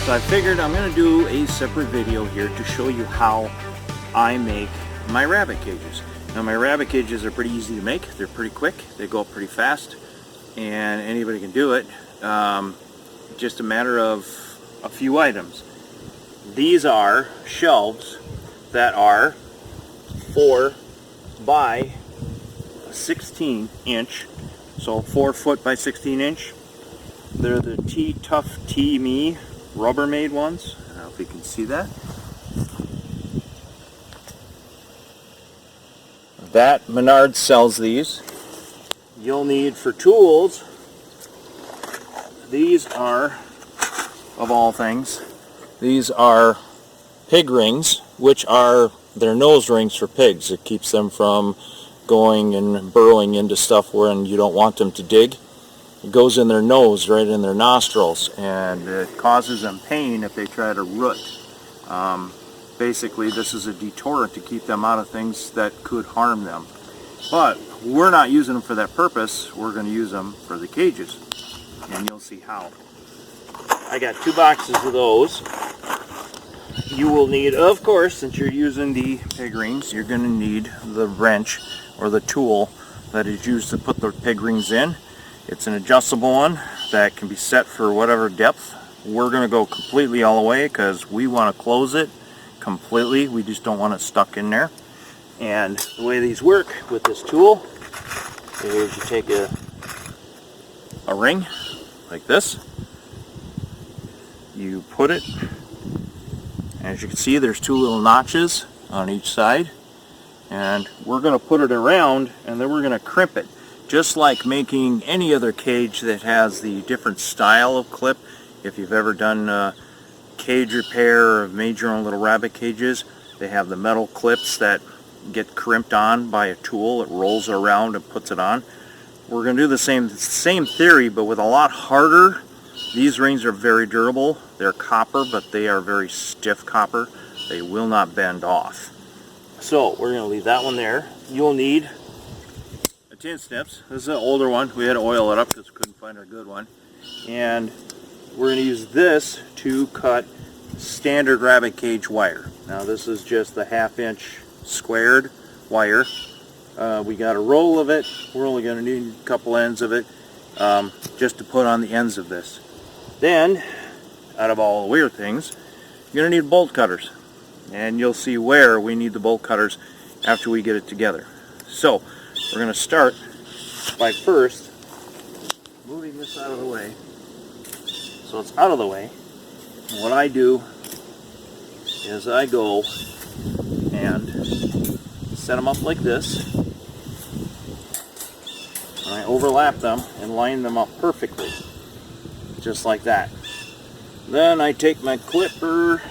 So I figured I'm going to do a separate video here to show you how I make my rabbit cages. Now my rabbit cages are pretty easy to make. They're pretty quick. They go up pretty fast and anybody can do it. Just a matter of a few items. These are shelves that are 4 by 16 inch, so 4 foot by 16 inch. They're the Tough Me Rubbermaid ones. I don't know if you can see that. That Menards sells these. You'll need for tools, these are, of all things, these are pig rings, which are their nose rings for pigs. It keeps them from going and burrowing into stuff when you don't want them to dig. It goes in their nose, right in their nostrils, and it causes them pain if they try to root. Basically, this is a deterrent to keep them out of things that could harm them. But we're not using them for that purpose. We're going to use them for the cages, and you'll see how. I got 2 boxes of those. You will need, of course, since you're using the pig rings, you're going to need the wrench or the tool that is used to put the pig rings in. It's an adjustable one that can be set for whatever depth. We're going to go completely all the way because we want to close it completely. We just don't want it stuck in there. And the way these work with this tool is you take a ring like this. You put it, and as you can see, there's 2 little notches on each side, and we're going to put it around, and then we're going to crimp it, just like making any other cage that has the different style of clip. If you've ever done cage repair or made your own little rabbit cages, they have the metal clips that get crimped on by a tool. It rolls around and puts it on. We're going to do the same theory, but with a lot harder. These rings are very durable. They're copper, but they are very stiff copper. They will not bend off. So we're going to leave that one there. You'll need a tin snips. This is an older one. We had to oil it up because we couldn't find our good one. And we're going to use this to cut standard rabbit cage wire. Now this is just the 1/2 inch squared wire. We got a roll of it. We're only going to need a couple ends of it just to put on the ends of this. Then, out of all the weird things, you're going to need bolt cutters. And you'll see where we need the bolt cutters after we get it together. So, we're going to start by first moving this out of the way. So it's out of the way. And what I do is I go and set them up like this. And I overlap them and line them up perfectly. Just like that. Then I take my clipper,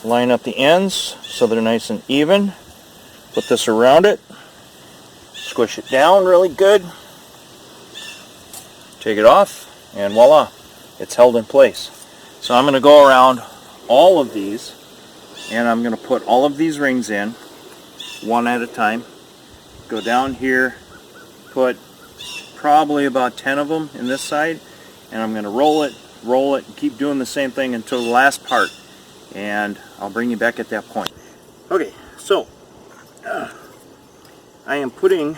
line up the ends so they're nice and even, put this around it, squish it down really good, take it off, and voila, it's held in place. So I'm going to go around all of these, and I'm going to put all of these rings in, one at a time, go down here, put probably about 10 of them in this side, and I'm going to roll it, and keep doing the same thing until the last part, and I'll bring you back at that point. Okay, so I am putting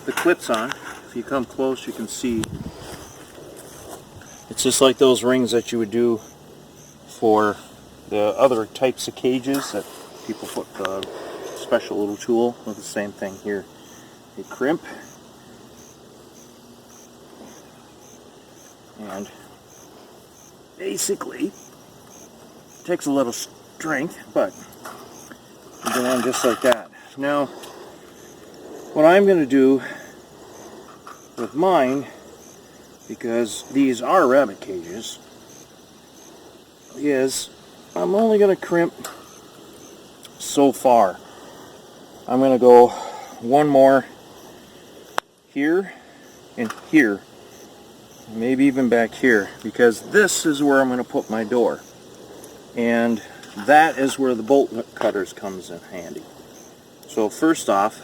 the clips on. If you come close, you can see it's just like those rings that you would do for the other types of cages that people put the special little tool with the same thing here. They crimp. And basically, it takes a little strength, but you go on just like that. Now, what I'm going to do with mine, because these are rabbit cages, is I'm only going to crimp so far. I'm going to go one more here and here. Maybe even back here, because this is where I'm going to put my door, and that is where the bolt cutters comes in handy. So first off,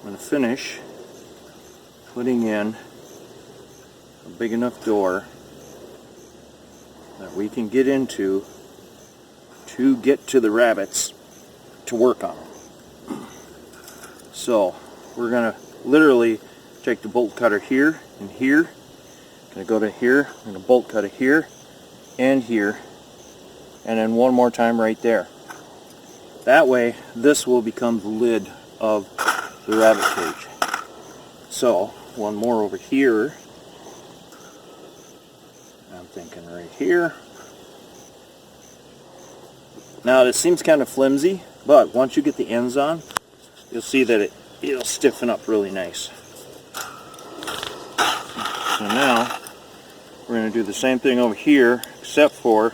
I'm going to finish putting in a big enough door that we can get into to get to the rabbits to work on them. So we're going to literally take the bolt cutter here and here. Going to go to here, I'm going to bolt cut it here and here, and then one more time right there. That way this will become the lid of the rabbit cage. So one more over here. I'm thinking right here. Now this seems kind of flimsy, but once you get the ends on, you'll see that it'll stiffen up really nice. So now we're going to do the same thing over here, except for,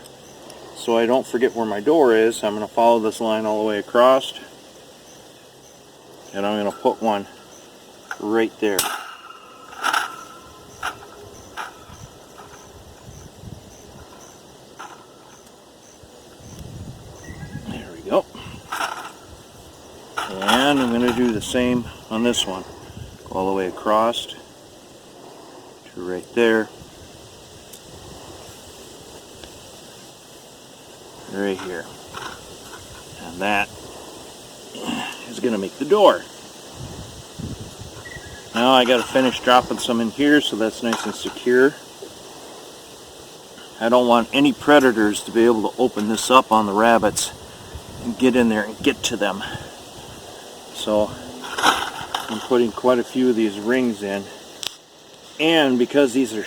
so I don't forget where my door is, I'm going to follow this line all the way across, and I'm going to put one right there. There we go. And I'm going to do the same on this one. Go all the way across to right there. Right here. And that is going to make the door. Now I got to finish dropping some in here so that's nice and secure. I don't want any predators to be able to open this up on the rabbits and get in there and get to them. So I'm putting quite a few of these rings in. And because these are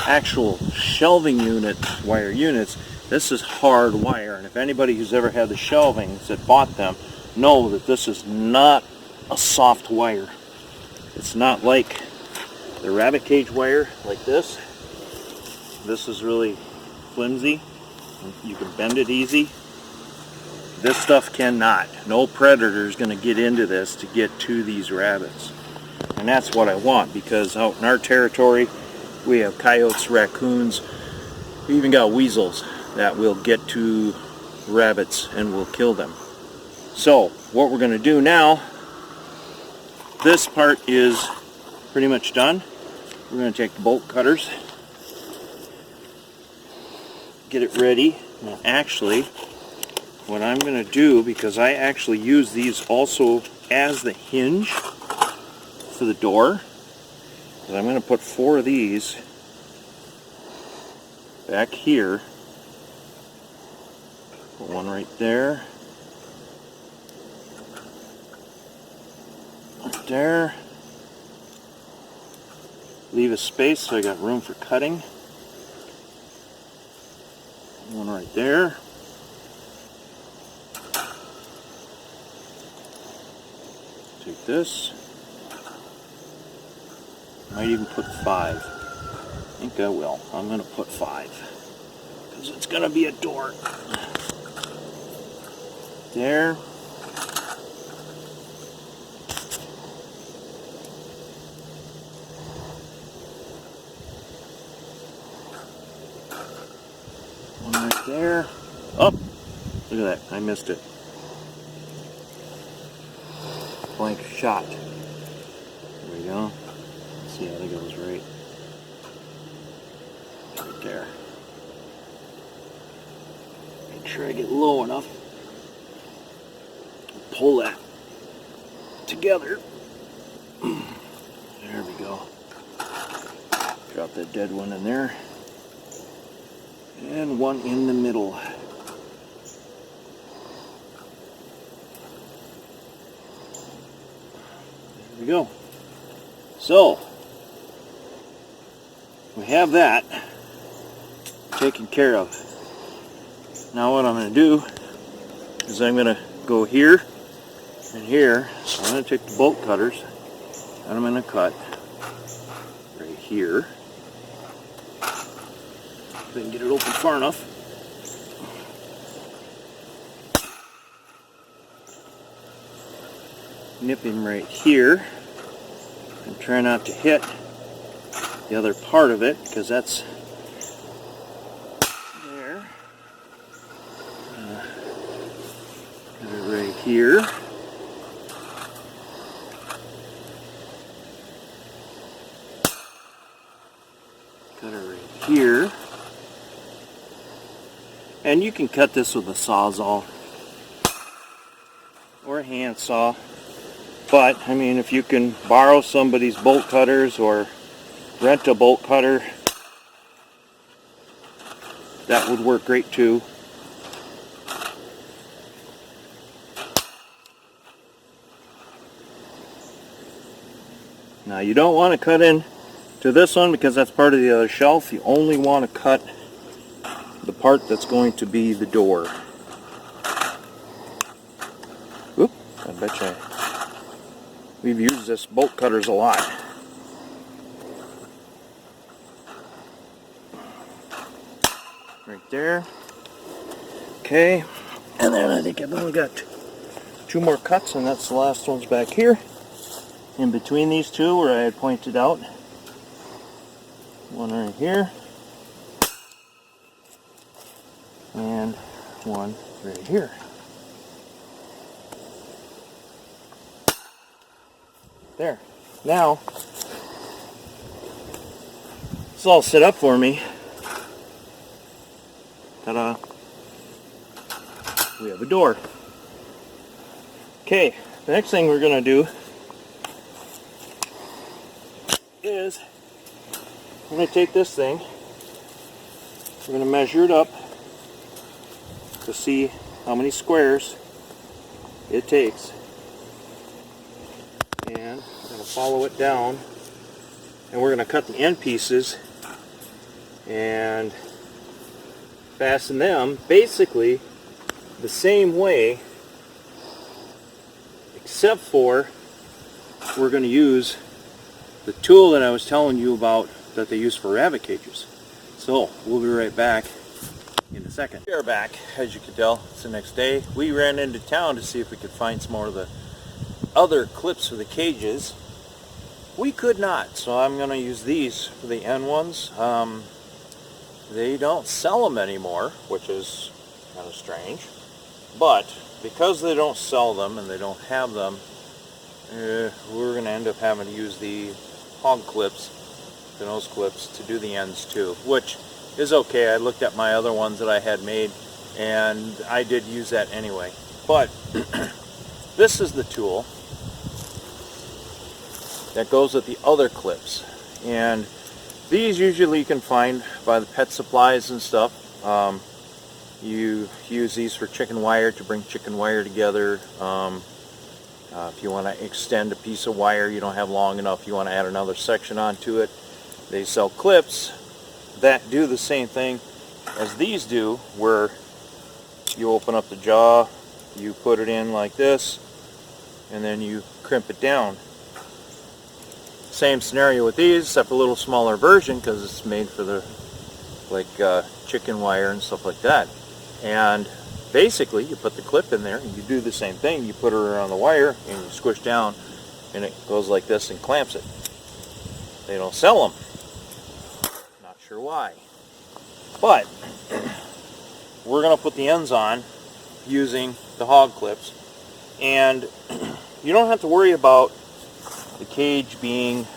actual shelving units, wire units, this is hard wire, and if anybody who's ever had the shelvings that bought them know that this is not a soft wire. It's not like the rabbit cage wire like this. This is really flimsy. You can bend it easy. This stuff cannot. No predator is going to get into this to get to these rabbits. And that's what I want, because out in our territory we have coyotes, raccoons, we even got weasels that will get to rabbits and will kill them. So what we're going to do now, this part is pretty much done. We're going to take the bolt cutters, get it ready, and actually what I'm going to do, because I actually use these also as the hinge for the door, is I'm going to put 4 of these back here. Put one right there. Right there. Leave a space so I got room for cutting. One right there. Take this. Might even put 5. I think I will. I'm going to put 5. Because it's going to be a door. There. One right there. Oh! Look at that. I missed it. Blank shot. There we go. Let's see how that goes right there. Make sure I get low enough. Pull that together. There we go. Drop that dead one in there. And one in the middle. There we go. So, we have that taken care of. Now what I'm going to do is I'm going to go here and here. I'm going to take the bolt cutters and I'm going to cut right here. If I can get it open far enough. Nip him right here and try not to hit the other part of it, because that's there. Got it right here. Cut it right here. And you can cut this with a Sawzall or a handsaw. But, I mean, if you can borrow somebody's bolt cutters or rent a bolt cutter, that would work great too. Now you don't want to cut in to this one because that's part of the other shelf. You only want to cut the part that's going to be the door. Oop, I bet you we've used this bolt cutters a lot. Right there. Okay, and then I think I've only got 2 more cuts, and that's the last ones back here. In between these two where I had pointed out. One right here. And one right here. There. Now, it's all set up for me. Ta-da. We have a door. Okay, the next thing we're going to do is I'm going to take this thing, we're going to measure it up to see how many squares it takes, and we're going to follow it down, and we're going to cut the end pieces and fasten them basically the same way, except for we're going to use the tool that I was telling you about that they use for rabbit cages. So we'll be right back in a second. We are back. As you can tell, it's the next day. We ran into town to see if we could find some more of the other clips for the cages. We could not, so I'm going to use these for the end ones. They don't sell them anymore, which is kind of strange, but because they don't sell them and they don't have them, we're going to end up having to use the hog clips, the nose clips, to do the ends too, which is okay. I looked at my other ones that I had made and I did use that anyway. But this is the tool that goes with the other clips, and these usually you can find by the pet supplies and stuff. You use these for chicken wire, to bring chicken wire together. If you want to extend a piece of wire you don't have long enough, you want to add another section onto it. They sell clips that do the same thing as these do, where you open up the jaw, you put it in like this, and then you crimp it down. Same scenario with these, except a little smaller version because it's made for the chicken wire and stuff like that. And basically you put the clip in there and you do the same thing. You put it around the wire and you squish down and it goes like this and clamps it. They don't sell them. Not sure why. But we're going to put the ends on using the hog clips, and you don't have to worry about the cage being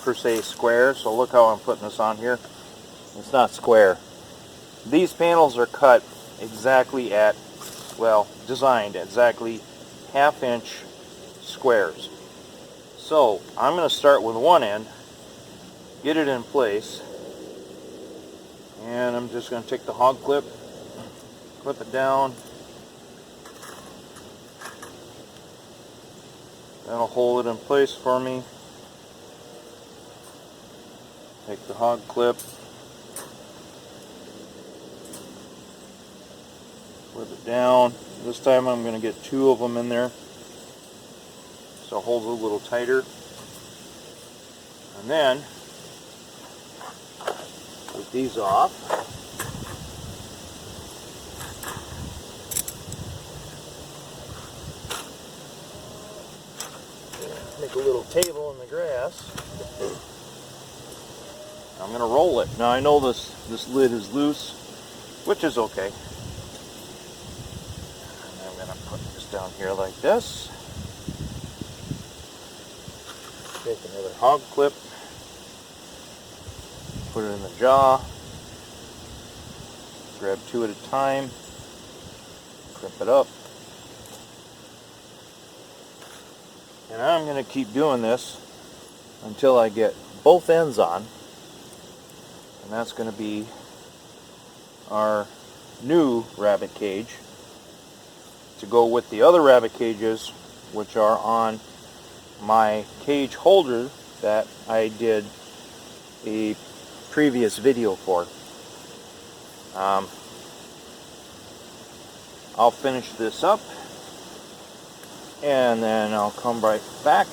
per se square. So look how I'm putting this on here. It's not square. These panels are cut exactly at, well, designed at exactly 1/2 inch squares. So I'm going to start with one end, get it in place, and I'm just going to take the hog clip, clip it down. That'll hold it in place for me. Take the hog clip, clip it down. This time I'm going to get 2 of them in there, so it holds a little tighter. And then take these off. Make a little table in the grass. I'm going to roll it. Now I know this lid is loose, which is okay. And I'm going to put this down here like this. Take another hog clip, put it in the jaw, grab 2 at a time, crimp it up, and I'm going to keep doing this until I get both ends on, and that's going to be our new rabbit cage to go with the other rabbit cages which are on my cage holder that I did a previous video for. I'll finish this up and then I'll come right back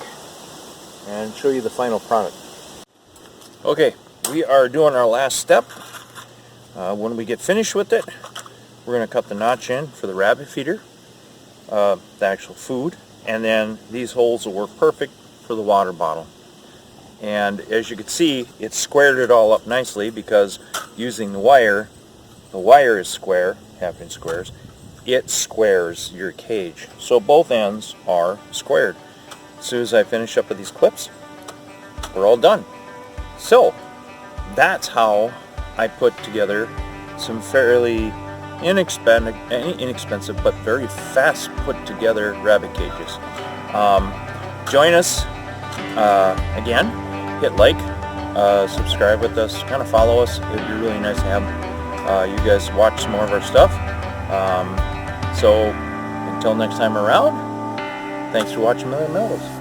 and show you the final product. Okay, we are doing our last step. When we get finished with it, we're going to cut the notch in for the rabbit feeder, the actual food, and then these holes will work perfect for the water bottle. And as you can see, it squared it all up nicely because using the wire is square, half-inch squares, it squares your cage. So both ends are squared. As soon as I finish up with these clips, we're all done. So that's how I put together some fairly inexpensive but very fast put together rabbit cages. Join us again, hit like, subscribe with us, kind of follow us. It would be really nice to have you guys watch some more of our stuff. So until next time around, thanks for watching Meadows.